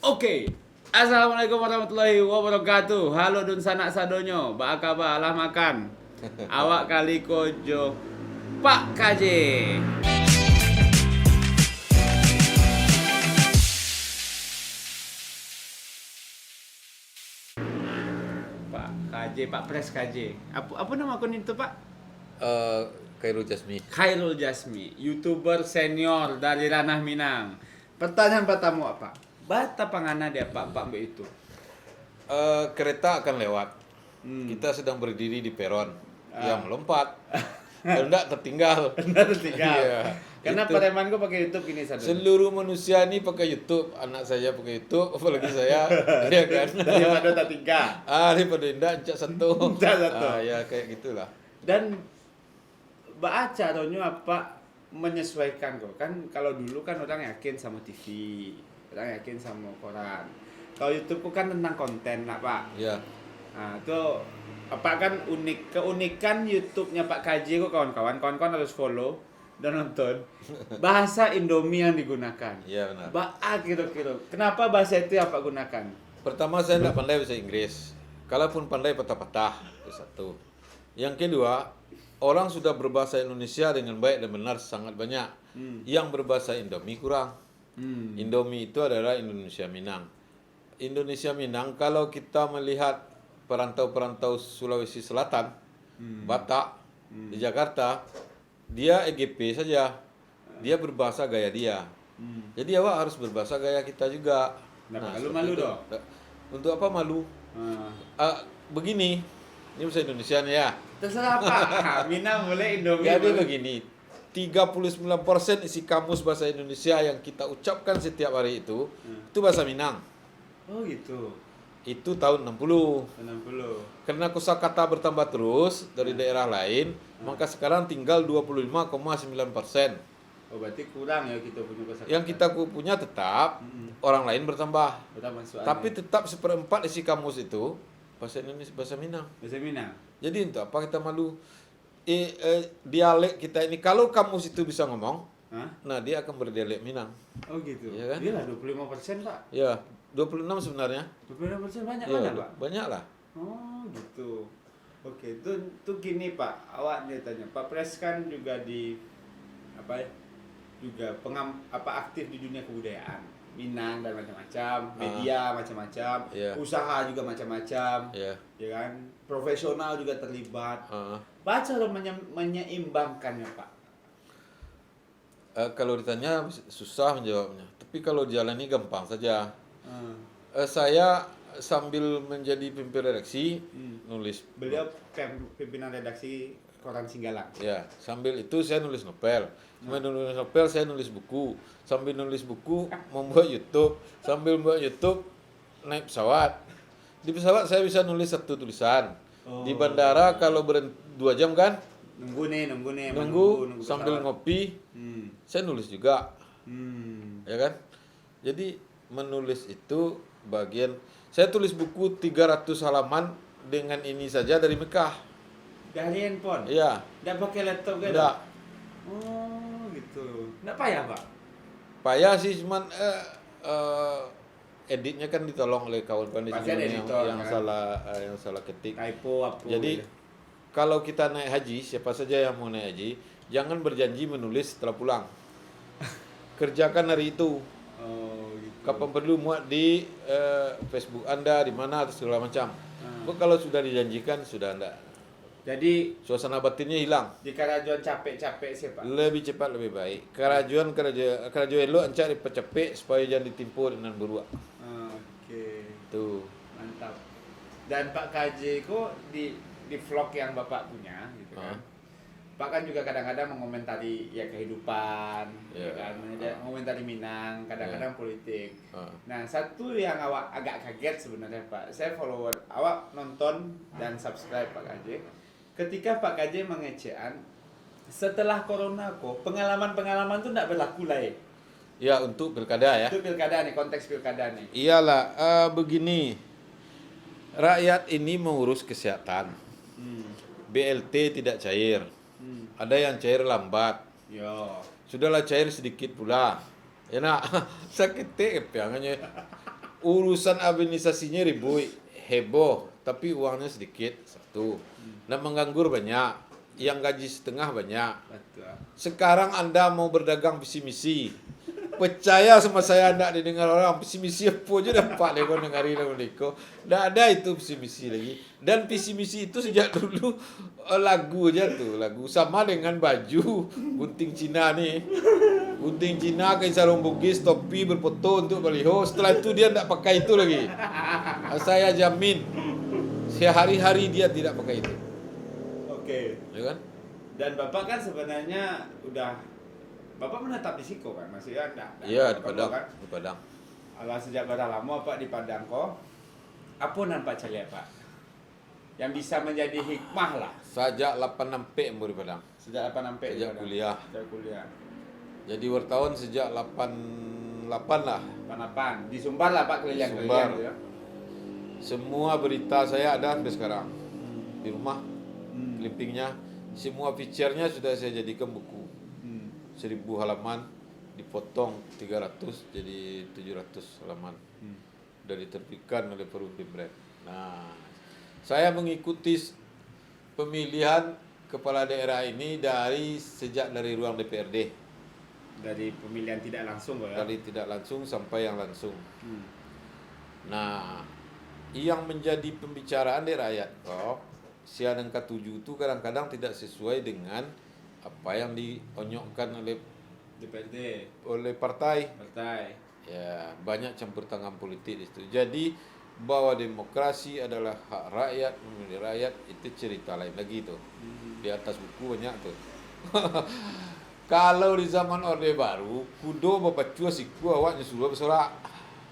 Oke. Assalamualaikum warahmatullahi wabarakatuh. Halo dun sanak sadonyo. Ba kabar alah makan. Awak kali kojo Pak KJ. Pak KJ, Pak Pres KJ. Apa nama akun itu, Pak? Eh, Khairul Jasmi. Khairul Jasmi, YouTuber senior dari Ranah Minang. Pertanyaan pertama apa? Bata pangana dia Pak Mbak itu. Kereta akan lewat. Kita sedang berdiri di peron. Ya melompat. Kalau enggak tertinggal. Benar tinggal. Iya, Karena itu. preman gue pakai YouTube ini satu. Seluruh manusia ini pakai YouTube. Anak saya pakai YouTube, apalagi saya. Ya kan. Daripada tak tinggal. Daripada indah encak satu. Encak satu. Ya kayak gitulah. Dan baca ronyo apa menyesuaikan kok. Kan kalau dulu kan orang yakin sama TV, orang yakin sama koran. Kalau YouTube kan tentang konten lah, Pak. Ya. Nah, itu apa kan keunikan YouTube-nya Pak KJ kok kawan-kawan harus follow dan nonton. Bahasa Indomie yang digunakan. Iya benar. Kira-kira. Kenapa bahasa itu yang Pak gunakan? Pertama saya tidak pandai bahasa Inggris. Kalaupun pandai patah-patah, itu satu. Yang kedua, orang sudah berbahasa Indonesia dengan baik dan benar sangat banyak. Yang berbahasa Indomie kurang. Indomie itu adalah Indonesia Minang. Indonesia Minang kalau kita melihat perantau-perantau Sulawesi Selatan, Batak, di Jakarta, dia EGP saja. Dia berbahasa gaya dia. Jadi awak harus berbahasa gaya kita juga. Nah, seperti malu itu. dong. Untuk apa malu? Begini, ini bahasa Indonesia nih ya. Terserah Pak. Minang boleh Indomie. Jadi boleh. begini, 39% isi kamus bahasa Indonesia yang kita ucapkan setiap hari itu bahasa Minang. Oh gitu. Itu tahun 60. 60. Karena kosakata bertambah terus dari daerah lain, maka sekarang tinggal 25,9%. Oh berarti kurang ya kita punya kosakata. Yang kita punya tetap, orang lain bertambah. Pertama soalnya. Tapi tetap seperempat isi kamus itu bahasa Indonesia, bahasa Minang. bahasa Minang. Jadi untuk apa kita malu? Dialek kita ini, kalau kamus itu bisa ngomong, Hah? nah dia akan berdialek Minang. Oh gitu. Iya kan? Iya lah 25% Pak. Ya, 26 sebenarnya. 25% banyak Ya, banget Pak. banyak lah. Oh gitu. Oke, itu gini Pak, awak dia tanya. Pak Pres kan juga di apa ya? Juga aktif di dunia kebudayaan. Minang dan macam-macam, media macam-macam, Iya. usaha juga macam-macam. Ya. Ya kan? Profesional juga terlibat. Ah. Baca lo menyeimbangkannya, Pak. Kalau ditanya susah menjawabnya. Tapi kalau jalani gampang saja. Hmm. Saya sambil menjadi pimpinan redaksi nulis. Beliau pimpinan redaksi Koran Singgalang. Ya, sambil itu saya nulis novel. Sambil nulis novel saya nulis buku. Sambil nulis buku membuat YouTube. Sambil membuat YouTube naik pesawat. Di pesawat saya bisa nulis satu tulisan. Di bandara kalau berhenti 2 jam kan? Nunggu sambil pesawat. ngopi. Hmm. Saya nulis juga. Hmm. Ya kan? Jadi menulis itu bagian. Saya tulis buku 300 halaman dengan ini saja dari Mekah. Dari handphone? Iya. Nggak pakai laptop kan? Enggak. Oh, gitu. Nggak payah, Pak? Payah sih, cuman editnya kan ditolong oleh kawan-kawan di Pasti ada sini editor, yang kan? yang salah ketik. Typo apa? Jadi gitu. kalau kita naik haji, siapa saja yang mau naik haji, jangan berjanji menulis setelah pulang. Kerjakan hari itu. Oh, gitu. Kapan perlu muat di Facebook Anda, di mana atau segala macam. Kalau sudah dijanjikan sudah enggak. Jadi Suasana batinnya hilang. di kerajuan capek-capek sih, Pak. Lebih cepat lebih baik. Kerajuan elok encak dipecepek supaya jangan ditimpu dengan beruak. Oke. Tuh. Mantap. Dan Pak KJ kok di vlog yang Bapak punya gitu kan. Pak kan juga kadang-kadang mengomentari ya kehidupan, ya Ya. kan, mengomentari Minang, kadang-kadang politik. Ah. Nah, satu yang awak agak kaget sebenarnya Pak, saya follower awak nonton dan subscribe Pak KJ. Ketika Pak KJ mengecehan, setelah corona kok pengalaman-pengalaman tuh tidak berlaku lah ya. Ya, untuk pilkada ya. Itu pilkada nih, konteks pilkada nih. Iyalah, begini. Rakyat ini mengurus kesehatan. BLT tidak cair. Ada yang cair lambat. Yo. Sudahlah cair sedikit pula. Ya nak, sakit piangannya. Urusan administrasinya ribut, heboh, tapi uangnya sedikit, satu. Dan menganggur banyak, yang gaji setengah banyak. Betul. Sekarang Anda mau berdagang visi misi. Percaya sama saya, tidak didengar orang visi misi apa aja dapat lego dengari lego. Tidak ada itu visi misi lagi. Dan visi misi itu sejak dulu lagu aja tuh, lagu sama dengan baju gunting Cina nih. Gunting Cina, kain sarung Bugis, topi berfoto untuk baliho. Setelah itu dia tidak pakai itu lagi. Saya jamin, sehari-hari dia tidak pakai itu. Oke. Ya kan? Dan Bapak kan sebenarnya udah Bapak menetap di Siko kan? Masih ada? Iya, di Papua Padang. Kan? Di Padang. Alah sejak berapa lama Pak di Padang kok? Apa nampak cari Pak? Yang bisa menjadi hikmah lah. Sejak 86 P di Padang. Sejak 8 sampai Sejak kuliah. Sejak kuliah. Jadi wartawan sejak 88 lah. 88. Di Sumbar lah Pak keliling-keliling Sumbar. gitu ya. Semua berita saya ada sampai sekarang. Di rumah, Hmm. clippingnya, semua feature-nya sudah saya jadikan buku. Hmm. 1000 halaman, dipotong 300 jadi 700 halaman. Hmm. Dan diterbitkan oleh Perumdimret. Nah, saya mengikuti pemilihan kepala daerah ini sejak dari ruang DPRD. Dari pemilihan tidak langsung kok ya. Dari tidak langsung sampai yang langsung. Hmm. Nah, yang menjadi pembicaraan di rakyat kok Sian angka 7 itu kadang-kadang tidak sesuai dengan apa yang dionyokkan DPRD, oleh partai. partai. Ya, banyak campur tangan politik di situ. Jadi bahwa demokrasi adalah hak rakyat, memilih rakyat, itu cerita lain lagi tuh. Di atas buku banyak tuh. Kalau di zaman Orde Baru, kudo bapak cua siku awaknya suruh bersorak.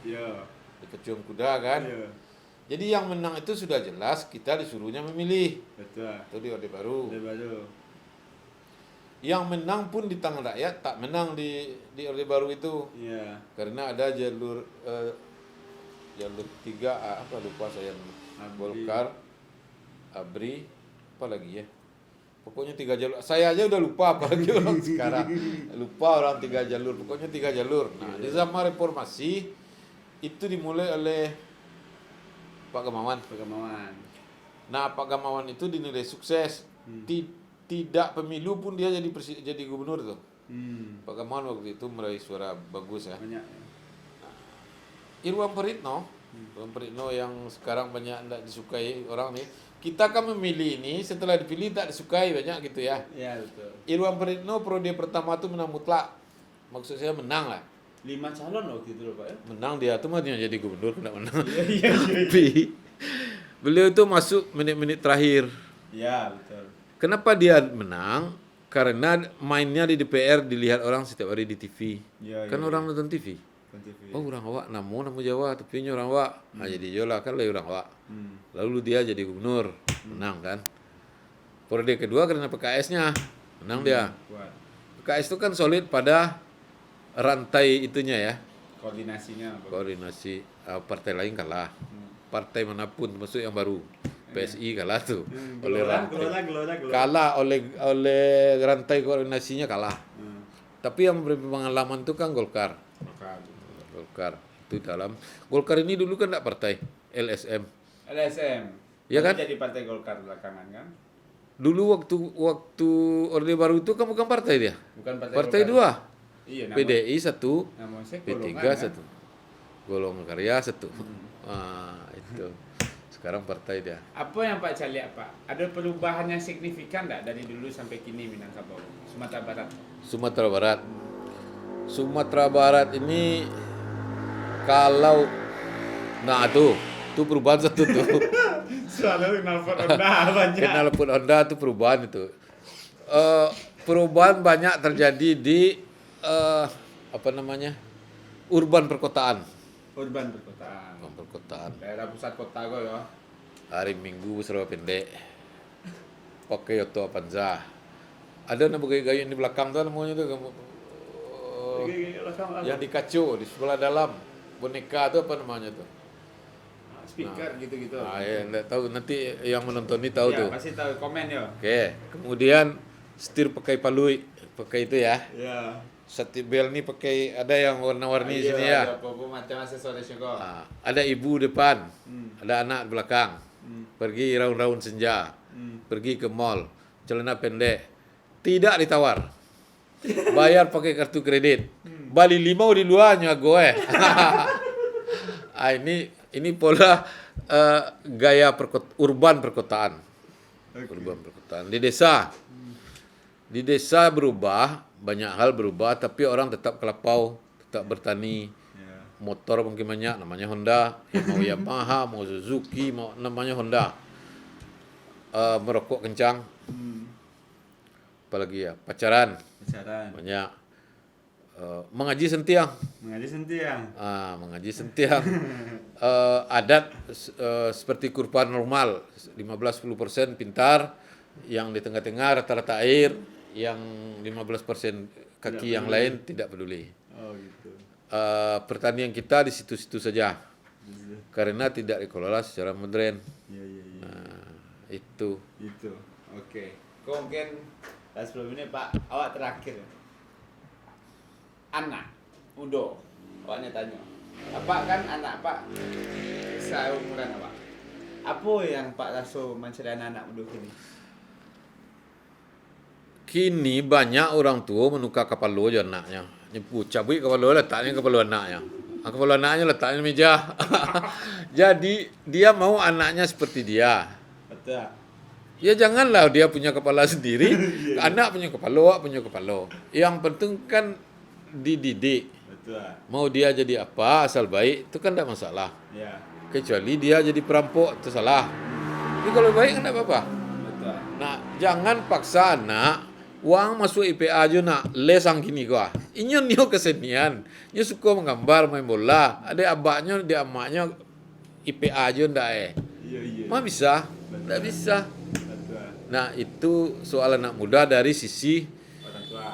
Iya. Di pecium kuda kan. Iya. Jadi yang menang itu sudah jelas, kita disuruhnya memilih. Betul. Itu di Orde Baru. Orde Baru. Yang menang pun di tangan rakyat, tak menang di Orde Baru itu. Iya. Karena ada jalur tiga, apa lupa saya. Abri. Golkar, Abri, apa lagi ya? Pokoknya 3 jalur. Saya aja udah lupa apalagi orang sekarang. Lupa orang 3 jalur. Pokoknya 3 jalur. Nah, di zaman reformasi itu dimulai oleh Pak Gamawan. Pegamawan. Nah, Pak Gamawan itu dinilai sukses. Tidak pemilu pun dia jadi gubernur tuh. Pak Gamawan waktu itu meraih suara bagus ya. Banyak. Ya. Irwan Pritno, yang sekarang banyak tidak disukai orang nih. Kita kan memilih ini, setelah dipilih tak disukai banyak gitu ya. Iya betul. Irwan Pritno periode pertama itu menang mutlak. Maksud saya menang lah. 5 calon waktu itu loh Pak ya. Menang dia tuh mah dia jadi gubernur tidak menang. Iya. Tapi beliau itu masuk menit-menit terakhir. Iya betul. Kenapa dia menang? Karena mainnya di DPR dilihat orang setiap hari di TV. Iya. Kan orang nonton TV. TV. Oh orang awak, nama Jawa, tapi orang awak. Nah jadi jola kan orang awak. Lalu dia jadi gubernur, menang kan. Periode kedua karena PKS-nya, menang dia. Kuat. PKS itu kan solid pada rantai itunya ya. Koordinasinya. Koordinasi, partai lain kalah. Partai manapun, termasuk yang baru. PSI kalah tuh. Oleh rantai. Gelora. Kalah oleh rantai koordinasinya kalah. Tapi yang berpengalaman itu kan Golkar. Golkar itu dalam Golkar ini dulu kan tidak partai LSM. Ya kan? Jadi partai Golkar belakangan kan? Dulu waktu Orde Baru itu kan bukan partai dia. Bukan Partai Golkar. 2. Iya, PDI 1, namanya P3 golongan, 1. Golongan Karya 1. Itu. Sekarang partai dia. Apa yang Pak Cak lihat Pak? Ada perubahan yang signifikan enggak dari dulu sampai kini Minangkabau, Sumatera Barat? Sumatera Barat. Sumatera Barat ini kalau tuh perubahan satu tuh. Selalu nelfon Honda banyak. Kenal pun Honda itu perubahan itu. Perubahan banyak terjadi di urban perkotaan. Urban perkotaan. Urban perkotaan. Daerah pusat kota kok ya. Hari Minggu serba pendek. Pakai Yoto Avanza. Ada gaya di belakang tuh namanya tuh yang di kacu di sebelah dalam boneka itu apa namanya tuh? Speaker gitu-gitu. Ya, enggak tahu nanti yang menonton ini tahu Ya, tuh. pasti tahu komen ya. Oke, kemudian setir pakai palui, pakai itu ya. Ya. safety belt ni pakai ada yang warna-warni Iya, sini ya. ada apa-apa macam aksesoris juga. Ada ibu depan, Hmm. ada anak di belakang. Pergi raun-raun senja, Hmm. pergi ke mall, celana pendek, tidak ditawar. Bayar pakai kartu kredit. Bali 5 di luarnya gue. Ini pola gaya urban perkotaan. Urban perkotaan. Di desa berubah, banyak hal berubah, tapi orang tetap kelapau, tetap bertani. Ya. Motor mungkin banyak, namanya Honda. Mau Yamaha, mau Suzuki, mau namanya Honda. Merokok kencang, apalagi ya, pacaran Pacaran. banyak. Mengaji sentiang. Mengaji sentiang. Mengaji sentiang. Adat seperti kurban normal, 15-10% pintar, yang di tengah-tengah rata-rata air, yang 15% kaki yang lain tidak peduli. Oh gitu. Pertanian kita di situ-situ saja, karena tidak dikelola secara modern. Iya. Itu. Itu. Oke. Kok mungkin sebelum ini Pak, awak terakhir. Anak, Udo, awaknya tanya. Apa kan anak Pak seumuran apa? Apa yang Pak Raso mencari anak Udo kini? Kini banyak orang tua menukar kapal lo je anaknya. Nyebut cabut kapal lo, letaknya kapal lo anaknya. Kapal anaknya letaknya meja. Jadi dia mau anaknya seperti dia. Betul. Ya janganlah dia punya kepala sendiri, anak punya kepala, awak punya kepala. Yang penting kan dididik. Betul. Mau dia jadi apa asal baik itu kan tidak masalah. Ya. Kecuali dia jadi perampok itu salah. Tapi kalau baik kan tidak apa-apa. Betul. Nah, jangan paksa anak uang masuk IPA aja nak les ang gini gua. Inyo nio kesenian. Nyo suka menggambar, main bola. Ada abaknya, dia emaknya IPA aja ndak Iya. Mah bisa? Ndak bisa. Betul. Nah, itu soal anak muda dari sisi Orang tua.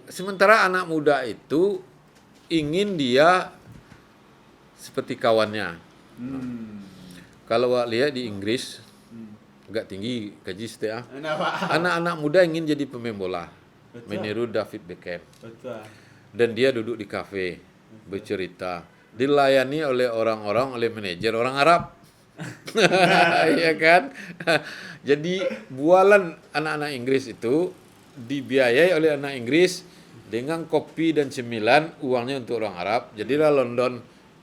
sementara anak muda itu ingin dia seperti kawannya. Kalau awak lihat di Inggris agak tinggi gaji setia. Kenapa? Anak-anak muda ingin jadi pemain bola, Betul. meniru David Beckham. Betul. Dan dia duduk di kafe bercerita, dilayani oleh orang-orang, oleh manajer orang Arab. Iya kan? Jadi bualan anak-anak Inggris itu dibiayai oleh anak Inggris dengan kopi dan cemilan, uangnya untuk orang Arab. Jadilah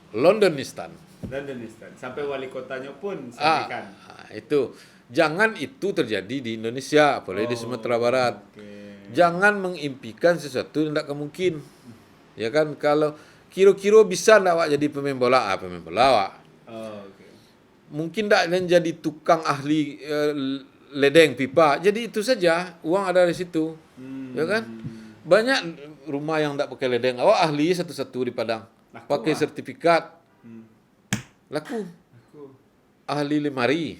Londonistan. Londonistan. Sampai wali kotanya pun sampaikan. Itu. Jangan itu terjadi di Indonesia, apalagi di Sumatera Barat. Oke. Jangan mengimpikan sesuatu yang tidak mungkin. Ya kan, kalau kira-kira bisa enggak awak jadi pemain bola? Pemain bola awak. Oke. Mungkin enggak dan jadi tukang ahli ledeng pipa. Jadi itu saja, uang ada di situ. Ya kan? Banyak rumah yang enggak pakai ledeng. Awak ahli satu-satu di Padang. Laku, Pakai sertifikat. Laku. Aku. Ahli lemari,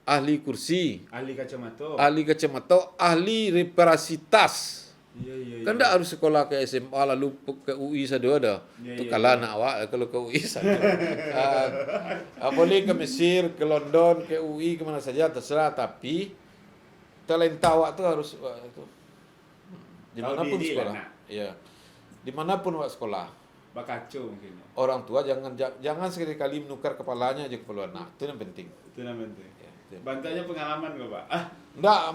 ahli kursi, Ahli kacamata. ahli kacamata, ahli reparasi tas. Iya. Kan tak harus sekolah ke SMA lalu ke UI saja ada. Itu kalah anak awak kalau ke UI saja. Boleh ke Mesir, ke London, ke UI, kemana saja terserah. Tapi talenta awak tu harus itu. Dimanapun diri sekolah. lah, nak. Iya. Dimanapun awak sekolah. Bakaco mungkin. Orang tua jangan sekali-kali menukar kepalanya aja kepala anak. Itu yang penting. Itu namanya. Ya, itu. Bantuannya pengalaman kok Pak. Enggak,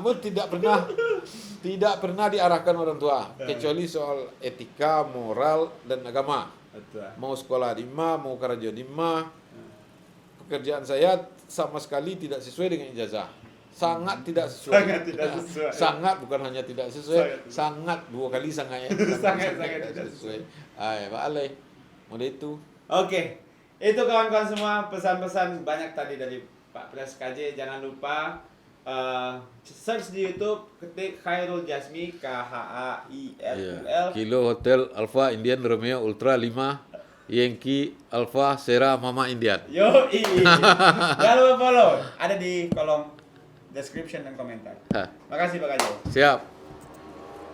tidak pernah diarahkan orang tua kecuali soal etika, moral dan agama. Betul. Mau sekolah di mana, mau kerja di mana. Pekerjaan saya sama sekali tidak sesuai dengan ijazah. Sangat tidak sesuai. Sangat tidak sesuai. Sangat bukan hanya tidak sesuai, Sangat. sangat dua kali sangat ya. Sangat tidak sesuai. Pak Alay. Model itu. Oke. Itu kawan-kawan semua pesan-pesan banyak tadi dari Pak Pres KJ. Jangan lupa search di YouTube, ketik Khairul Jasmi, KHAIRUL. Kilo Hotel Alpha Indian Romeo Ultra 5 Yankee Alpha Sierra Mama Indian. Yo, jangan lupa follow. Ada di kolom description dan komentar. Makasih Pak KJ. Siap.